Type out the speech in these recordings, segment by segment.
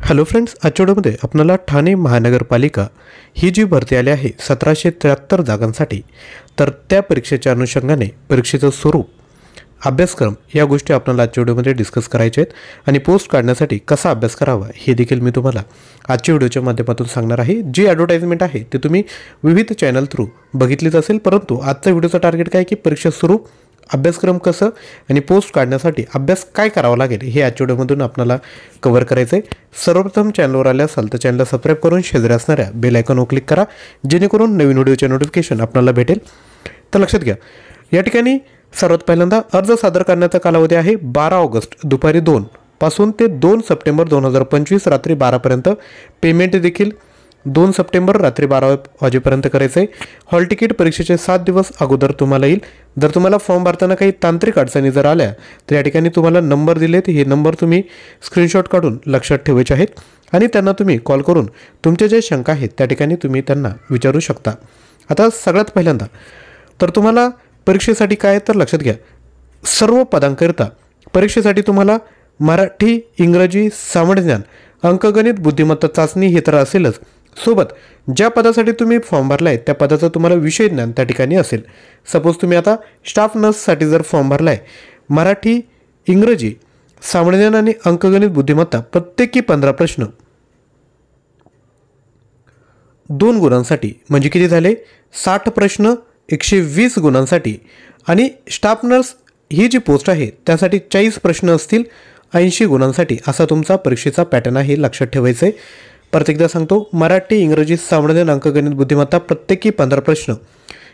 Hello friends, आजच्या व्हिडिओमध्ये आपल्याला ठाणे महानगरपालिका ही जी भरती आली आहे 1773 जागांसाठी, तर त्या परीक्षेच्या अनुषंगाने परीक्षेचं स्वरूप, अभ्यासक्रम या गोष्टी आपल्याला आजच्या व्हिडिओमध्ये डिस्कस करायचे आहेत आणि पोस्ट काढण्यासाठी कसा अभ्यास करावा हे देखील मी तुम्हाला आजच्या व्हिडिओच्या माध्यमातून सांगणार आहे। जी ॲडव्हर्टाइजमेंट आहे ते तुम्ही विविध चॅनल थ्रू बघितलीच असेल, परंतु आजचा व्हिडिओचा टार्गेट काय की परीक्षा स्वरूप, अभ्यासक्रम कसं आणि पोस्ट काढण्यासाठी अभ्यास काय करावा लागेल हे आजच्या व्हिडिओमधून आपल्याला कव्हर करायचं आहे। सर्वप्रथम चॅनलवर आले असाल तर चॅनलला सबस्क्राईब करून शेजारी असणाऱ्या बेल आयकॉनवर क्लिक करा, जेणेकरून नवीन व्हिडिओचे नोटिफिकेशन आपल्याला भेटेल। तर लक्षात घ्या, या ठिकाणी सर्वात पहिल्यांदा अर्ज सादर करण्याचा कालावधी आहे 12 ऑगस्ट दुपारी 2 पासून ते 2 सप्टेंबर 2025 रात्री 12 पर्यंत। पेमेंट देखील 2 सप्टेंबर रात्री 12 वाजेपर्यंत करायचं आहे। हॉल तिकीट परीक्षेचे 7 दिवस अगोदर तुम्हाला येईल। जर तुम्हाला फॉर्म भरताना काही तांत्रिक अडचणी जर आल्या तर या ठिकाणी तुम्हाला नंबर दिलेत, हे नंबर तुम्ही स्क्रीनशॉट काढून लक्षात ठेवायचे आहेत आणि त्यांना तुम्ही कॉल करून तुमच्या ज्या शंका आहेत त्या ठिकाणी तुम्ही त्यांना विचारू शकता। आता सगळ्यात पहिल्यांदा तर तुम्हाला परीक्षेसाठी काय तर लक्षात घ्या, सर्व पदांकरिता परीक्षेसाठी तुम्हाला मराठी, इंग्रजी, सामान्य ज्ञान, अंकगणित, बुद्धिमत्ता चाचणी हे तर असेलच, सोबत ज्या पदासाठी तुम्ही फॉर्म भरला आहे त्या पदाचं तुम्हाला विषय ज्ञान त्या ठिकाणी असेल। सपोज तुम्ही आता स्टाफ नर्ससाठी जर फॉर्म भरला आहे, मराठी, इंग्रजी, सामान्य ज्ञान आणि अंकगणित, बुद्धिमत्ता प्रत्येकी 15 प्रश्न 2 गुणांसाठी, म्हणजे किती झाले 60 प्रश्न 120 गुणांसाठी। आणि स्टाफ नर्स ही जी पोस्ट आहे त्यासाठी 40 प्रश्न असतील 80 गुणांसाठी। असा तुमचा परीक्षेचा पॅटर्न आहे, लक्षात ठेवायचं आहे। परत एकदा सांगतो, मराठी, इंग्रजी, सामान्य ज्ञान, अंकगणित, बुद्धिमत्ता प्रत्येकी 15 प्रश्न,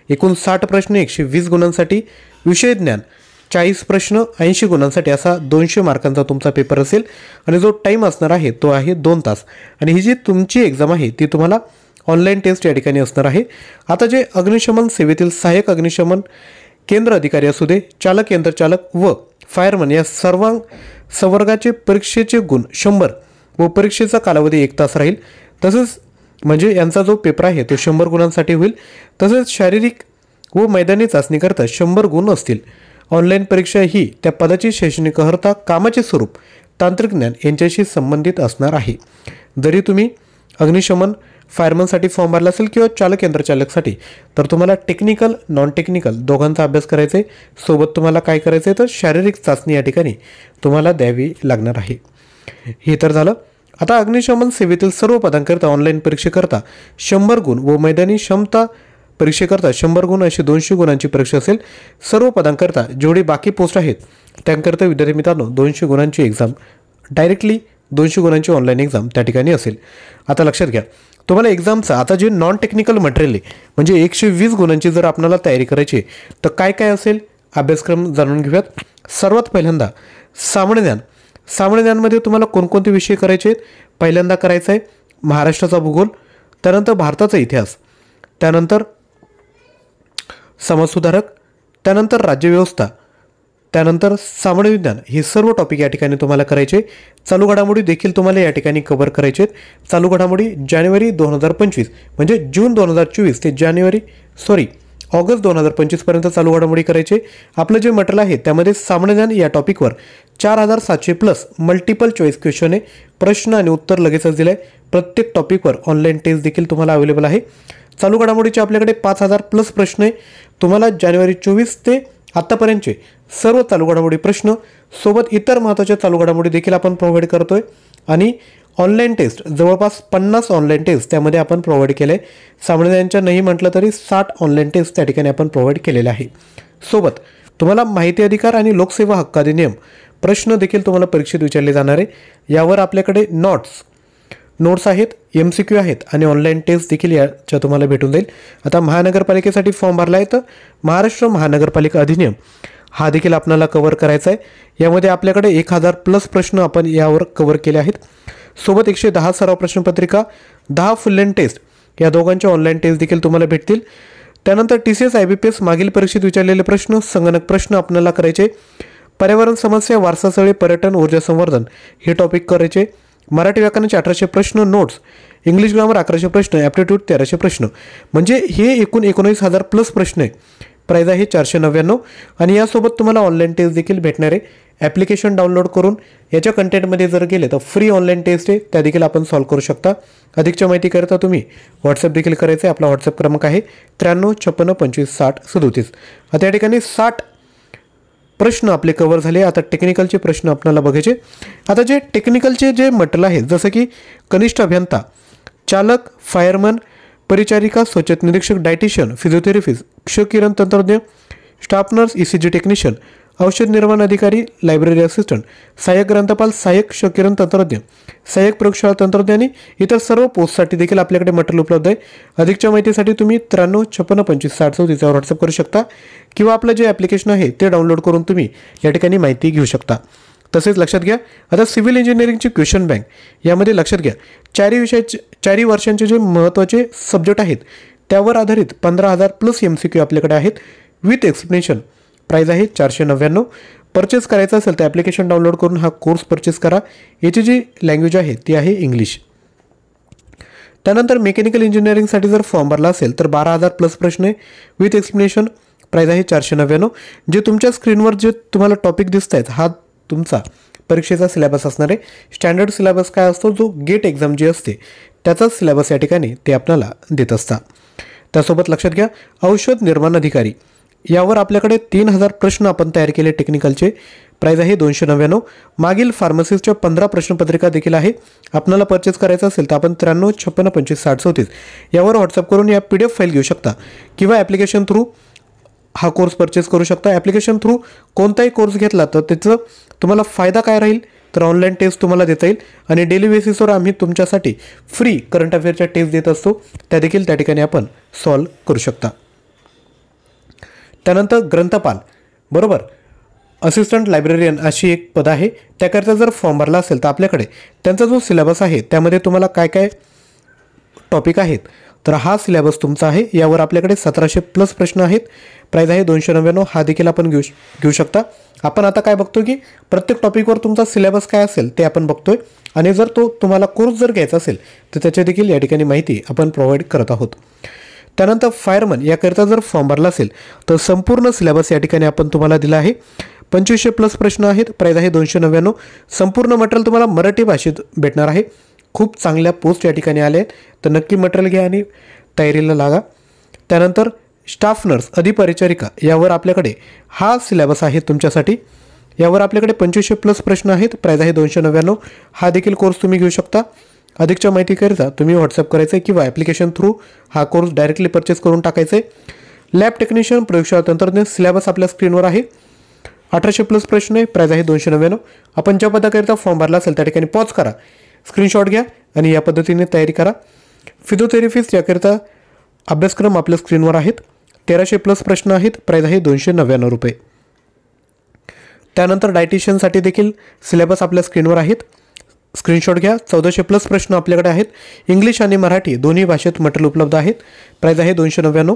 एकूण 60 प्रश्न 120 गुणांसाठी, विषय ज्ञान 40 प्रश्न 80 गुणांसाठी, असा 200 मार्कांचा तुमचा पेपर असेल आणि जो टाईम असणार आहे तो आहे 2 तास। आणि ही जी तुमची एक्झाम आहे ती तुम्हाला ऑनलाईन टेस्ट या ठिकाणी असणार आहे। आता जे अग्निशमन सेवेतील सहाय्यक अग्निशमन केंद्र अधिकारी असू दे, चालक, यंत्रचालक व फायरमन या सर्व संवर्गाचे परीक्षेचे गुण 100 व परीक्षेचा कालावधी 1 तास राहील। तसेच म्हणजे यांचा जो पेपर आहे तो 100 गुणांसाठी होईल। तसेच शारीरिक व मैदानी चाचणीकरता 100 गुण असतील। ऑनलाईन परीक्षा ही त्या पदाची शैक्षणिक अर्हता, कामाचे स्वरूप, तांत्रिक ज्ञान यांच्याशी संबंधित असणार आहे। जरी तुम्ही अग्निशमन फायरमनसाठी फॉर्म भरला असेल किंवा चालक, यंत्रचालकसाठी, तर तुम्हाला टेक्निकल, नॉन टेक्निकल दोघांचा अभ्यास करायचा आहे। सोबत तुम्हाला काय करायचं आहे तर शारीरिक चाचणी या ठिकाणी तुम्हाला द्यावी लागणार आहे। हे तर झालं। आता अग्निशमन सेवेतील सर्व पदांकरिता ऑनलाईन परीक्षेकरता 100 गुण व मैदानी क्षमता परीक्षेकरता 100 गुण अशी 200 गुणांची परीक्षा असेल। सर्व पदांकरिता जेवढे बाकी पोस्ट आहेत त्यांकरिता विद्यार्थी मित्रांनो 200 गुणांची एक्झाम, डायरेक्टली 200 गुणांची ऑनलाईन एक्झाम त्या ठिकाणी असेल। आता लक्षात घ्या, तुम्हाला एक्झामचं आता जे नॉन टेक्निकल मटेरियल आहे म्हणजे 120 गुणांची जर आपल्याला तयारी करायची तर काय काय असेल अभ्यासक्रम जाणून घेऊयात। सर्वात पहिल्यांदा सामान्य ज्ञान। सामान्य ज्ञानमध्ये तुम्हाला कोणकोणते विषय करायचे आहेत? पहिल्यांदा करायचा आहे महाराष्ट्राचा भूगोल, त्यानंतर भारताचा इतिहास, त्यानंतर समाजसुधारक, त्यानंतर राज्यव्यवस्था, त्यानंतर सामान्य विज्ञान, हे सर्व टॉपिक या ठिकाणी तुम्हाला करायचे। चालू घडामोडी देखील तुम्हाला या ठिकाणी कव्हर करायचे आहेत। चालू घडामोडी जानेवारी 2025 म्हणजे जून 2024 ते ऑगस्ट 2025 पर्यंत चालू घडामोडी करायचे। आपलं जे मटेरियल आहे त्यामध्ये सामान्य ज्ञान या टॉपिकवर 4700 प्लस मल्टिपल चॉईस क्वेश्चन आहे, प्रश्न आणि उत्तर लगेचच दिलं आहे। प्रत्येक टॉपिकवर ऑनलाईन टेस्ट देखील तुम्हाला अवेलेबल आहे। चालू घडामोडीचे आपल्याकडे 5000 प्लस प्रश्न आहे। तुम्हाला जानेवारी 24 ते आत्तापर्यंतचे सर्व चालू घडामोडी प्रश्न सोबत इतर महत्त्वाच्या चालू घडामोडी देखील आपण प्रोव्हाइड करतोय। आणि ऑनलाईन टेस्ट जवळपास 50 ऑनलाईन टेस्ट त्यामध्ये आपण प्रोव्हाइड केले आहे। सामान्य ज्ञानच्या नाही म्हटलं तरी 60 ऑनलाईन टेस्ट त्या ठिकाणी आपण प्रोव्हाइड केलेले आहे। सोबत तुम्हाला माहिती अधिकार आणि लोकसेवा हक्क अधिनियम प्रश्न देखील तुम्हाला परीक्षेत विचारले जाणार आहे। यावर आपल्याकडे नोट्स आहेत, MCQ आहेत आणि ऑनलाईन टेस्ट देखील याच्या तुम्हाला भेटून जाईल। आता महानगरपालिकेसाठी फॉर्म भरला आहे तर महाराष्ट्र महानगरपालिका अधिनियम हा देखील आपल्याला कव्हर करायचा आहे। यामध्ये आपल्याकडे 1000 प्लस प्रश्न आपण यावर कव्हर केले आहेत। सोबत 110 सराव प्रश्नपत्रिका, 10 फुल लेंथ टेस्ट या दोघांच्या ऑनलाईन टेस्ट देखील तुम्हाला भेटतील। त्यानंतर TCS IBPS मागील परीक्षेत विचारलेले प्रश्न, संगणक प्रश्न आपल्याला करायचे। पर्यावरण समस्या, वारसास्थळे, पर्यटन, ऊर्जा संवर्धन हे टॉपिक करायचे। मराठी व्याकरणाचे 1800 प्रश्न नोट्स, इंग्लिश ग्रामर 1100 प्रश्न, ॲप्टिट्यूड 1300 प्रश्न, म्हणजे हे एकूण 19,000 प्लस प्रश्न आहे। प्राईज आहे 499 आणि यासोबत तुम्हाला ऑनलाईन टेस्ट देखील भेटणार आहे। ॲप्लिकेशन डाउनलोड करून याच्या कंटेंटमध्ये जर गेले तर फ्री ऑनलाईन टेस्ट आहे, त्या देखील आपण सॉल्व करू शकता. अधिकच्या माहितीकरिता तुम्ही व्हॉट्सअप देखील करायचं आहे. आपला व्हॉट्सअप क्रमांक आहे 9356256037. आता या ठिकाणी 60 प्रश्न आपले कव्हर झाले. आता टेक्निकलचे प्रश्न आपल्याला बघायचे. आता जे टेक्निकलचे जे मटेरियल आहे जसं की कनिष्ठ अभियंता, चालक, फायरमन, परिचारिका, स्वच्छता निरीक्षक, डायटिशियन, फिजिओथेरपिस्ट, क्षकिरण तंत्रज्ञ, स्टाफ नर्स, ECG टेक्निशियन, औषध निर्माण अधिकारी, लायब्ररी असिस्टंट, सहाय्यक ग्रंथपाल, सहाय्यक क्षकिरण तंत्रज्ञ, सहाय्यक प्रयोगशाळा तंत्रज्ञ आणि इतर सर्व पोस्टसाठी देखील आपल्याकडे मटेरियल उपलब्ध आहे. अधिकच्या माहितीसाठी तुम्ही 9356256037 यावर व्हॉट्सअप करू शकता किंवा आपलं जे ॲप्लिकेशन आहे ते डाउनलोड करून तुम्ही या ठिकाणी माहिती घेऊ शकता. तसेच लक्षात घ्या, आता सिव्हिल इंजिनिअरिंगची क्वेश्चन बँक यामध्ये लक्षात घ्या 4 वर्षांचे जे महत्त्वाचे सब्जेक्ट आहेत त्यावर आधारित 15,000 प्लस MCQ आपल्याकडे आहेत विथ एक्सप्लेनेशन. प्राईज आहे 499. परचेस करायचं असेल तर ॲप्लिकेशन डाउनलोड करून हा कोर्स परचेस करा. याची जी लँग्वेज आहे ती आहे इंग्लिश. त्यानंतर मेकॅनिकल इंजिनिअरिंगसाठी जर फॉर्म भरला असेल तर 12,000 प्लस प्रश्न आहे विथ एक्सप्लेनेशन. प्राईज आहे 499. जे तुमच्या स्क्रीनवर जे तुम्हाला टॉपिक दिसत आहेत हा तुमचा परीक्षेचा सिलेबस असणार आहे. स्टँडर्ड सिलेबस काय असतो, जो गेट एक्झाम जी असते त्याचाच सिलेबस या ठिकाणी ते आपल्याला देत असतात. त्यासोबत लक्षात घ्या, औषध निर्माण अधिकारी यावर आपल्याकडे 3,000 प्रश्न आपण तयार केले टेक्निकलचे. प्राईज आहे 299. मागील फार्मसिस्टच्या 15 प्रश्नपत्रिका देखील आहे. आपल्याला परचेस करायचं असेल तर आपण 9356256037 यावर व्हॉट्सअप करून या PDF फाईल घेऊ शकता किंवा ॲप्लिकेशन थ्रू हा कोर्स परचेस करू शकता. ॲप्लिकेशन थ्रू कोणताही कोर्स घेतला तर त्याचं तुम्हाला फायदा काय राहील तर ऑनलाईन टेस्ट तुम्हाला देता येईल आणि डेली बेसिसवर आम्ही तुमच्यासाठी फ्री करंट अफेअरच्या टेस्ट देत असतो, त्या देखील त्या ठिकाणी आपण सॉल्व करू शकता. त्यानंतर ग्रंथपाल बरोबर असिस्टंट लायब्ररियन अशी एक पद आहे. त्याकरता जर फॉर्म भरला असेल तर आपल्याकडे त्यांचा जो सिलेबस आहे त्यामध्ये तुम्हाला काय काय टॉपिक आहेत तर हा सिलेबस तुमचा आहे. यावर आपल्याकडे 1700 प्लस प्रश्न आहेत. प्राईज आहे 299. हा देखील आपण घेऊ शकता. आपण आता काय बघतो की प्रत्येक टॉपिकवर तुमचा सिलेबस काय असेल ते आपण बघतोय आणि जर तो तुम्हाला कोर्स जर घ्यायचा असेल तर त्याची देखील या ठिकाणी माहिती आपण प्रोव्हाइड करत आहोत. त्यानंतर फायरमन याकरिता जर फॉर्म भरला असेल तर संपूर्ण सिलेबस या ठिकाणी आपण तुम्हाला दिला आहे. 2500 प्लस प्रश्न आहेत. प्राईज आहे 299. संपूर्ण मटेरियल तुम्हाला मराठी भाषेत भेटणार आहे. खूप चांगल्या पोस्ट या ठिकाणी आले आहेत तर नक्की मटेरियल घ्या आणि तयारीला लागा. त्यानंतर स्टाफ नर्स अधिपरिचारिका यावर आपल्याकडे हा सिलेबस आहे तुमच्यासाठी. यावर आपल्याकडे 2500 प्लस प्रश्न आहेत. प्राईज आहे 299. हा देखील कोर्स तुम्ही घेऊ शकता. अधिकच्या माहितीकरिता तुम्ही व्हॉट्सअप करायचं आहे किंवा ॲप्लिकेशन थ्रू हा कोर्स डायरेक्टली परचेस करून टाकायचं आहे. लॅब टेक्निशियन प्रयोगशाळा तंत्रज्ञ सिलेबस आपल्या स्क्रीनवर आहे. 1800 प्लस प्रश्न आहे. प्राईज आहे 299. आपण ज्या पदाकरिता फॉर्म भरला असेल त्या ठिकाणी पॉज करा, स्क्रीनशॉट घ्या आणि या पद्धतीने तयारी करा. फिजिओथेरपिस्ट याकरिता अभ्यासक्रम आपल्या स्क्रीनवर आहेत. 1300 प्लस प्रश्न आहेत. प्राईज आहे 299 रुपये. त्यानंतर डायटिशियनसाठी देखील सिलेबस आपल्या स्क्रीनवर आहेत. स्क्रीनशॉट घ्या. 1400 प्लस प्रश्न आपल्याकडे आहेत. इंग्लिश आणि मराठी दोन्ही भाषेत मटेरियल उपलब्ध आहेत. प्राईज आहे 299.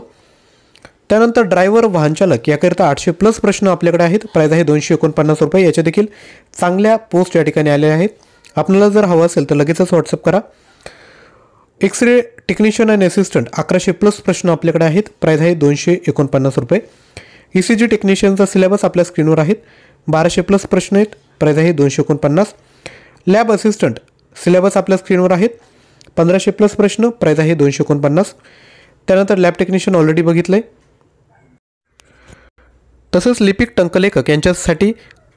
त्यानंतर ड्रायव्हर वाहनचालक याकरिता 800 प्लस प्रश्न आपल्याकडे आहेत. प्राईज आहे 249 रुपये. याच्या देखील चांगल्या पोस्ट या ठिकाणी आलेल्या आहेत. आपल्याला जर हवं असेल तर लगेचच व्हॉट्सअप करा. एक्सरे टेक्निशियन आणि असिस्टंट 1100 प्लस प्रश्न आपल्याकडे आहेत. प्राईज आहे 249 रुपये. ECG टेक्निशियनचा सिलेबस आपल्या स्क्रीनवर आहेत. 1200 प्लस प्रश्न आहेत. प्राईज आहे 249. लॅब असिस्टंट सिलेबस आपल्या स्क्रीनवर आहेत. 1500 प्लस प्रश्न. प्राईज आहे 249. त्यानंतर लॅब टेक्निशियन ऑलरेडी बघितलं आहे. तसंच लिपिक टंकलेखक यांच्यासाठी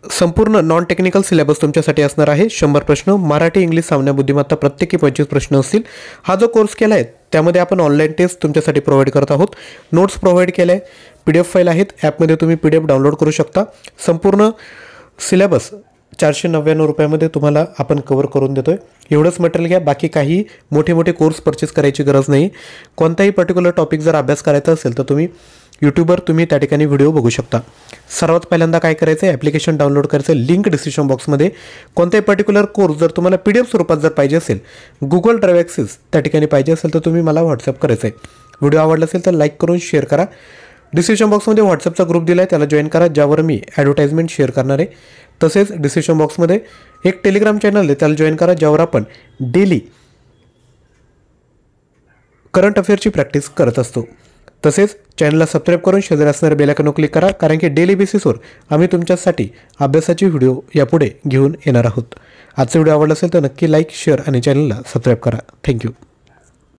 संपूर्ण नॉन टेक्निकल सिलेबस तुमच्यासाठी असणार आहे. 100 प्रश्न मराठी इंग्लिश सामान्य बुद्धिमत्ता प्रत्येकी 25 प्रश्न असतील. हा जो कोर्स केला आहे त्यामध्ये आपण ऑनलाईन टेस्ट तुमच्यासाठी प्रोव्हाइड करत आहोत. नोट्स प्रोव्हाइड केले आहे. PDF फाईल आहेत. ॲपमध्ये तुम्ही PDF डाउनलोड करू शकता. संपूर्ण सिलेबस 499 रुपयामध्ये तुम्हाला आपण कव्हर करून देतो आहे. एवढंच मटेरियल घ्या. बाकी काही मोठे कोर्स परचेस करायची गरज नाही. कोणताही पर्टिक्युलर टॉपिक जर अभ्यास करायचा असेल तर तुम्ही यूट्यूबवर तुम्ही त्या ठिकाणी व्हिडिओ बघू शकता. सर्वात पहिल्यांदा काय करायचं आहे, ॲप्लिकेशन डाउनलोड करायचं. लिंक डिस्क्रिप्शन बॉक्समध्ये. कोणताही पर्टिक्युलर कोर्स जर तुम्हाला PDF स्वरूपात जर पाहिजे असेल, गुगल ड्राईव्ह ॲक्सेस त्या ठिकाणी पाहिजे असेल तर तुम्ही मला व्हॉट्सअप करायचं आहे. व्हिडिओ आवडला असेल तर लाईक करून शेअर करा. डिस्क्रिप्शन बॉक्समध्ये व्हॉट्सअपचा ग्रुप दिला आहे, त्याला जॉईन करा, ज्यावर मी ॲडव्हर्टाइजमेंट शेअर करणार आहे. तसेच डिस्क्रिप्शन बॉक्समध्ये एक टेलिग्राम चॅनल आहे, त्याला जॉईन करा, ज्यावर आपण डेली करंट अफेअरची प्रॅक्टिस करत असतो. तसेच चॅनलला सबस्क्राईब करून शेजारी असणाऱ्या बेल आयकॉनवर क्लिक करा, कारण की डेली बेसिसवर आम्ही तुमच्यासाठी अभ्यासाची व्हिडिओ यापुढे घेऊन येणार आहोत. आजचा व्हिडिओ आवडला असेल तर नक्की लाईक, शेअर आणि चॅनलला सबस्क्राईब करा. थँक्यू.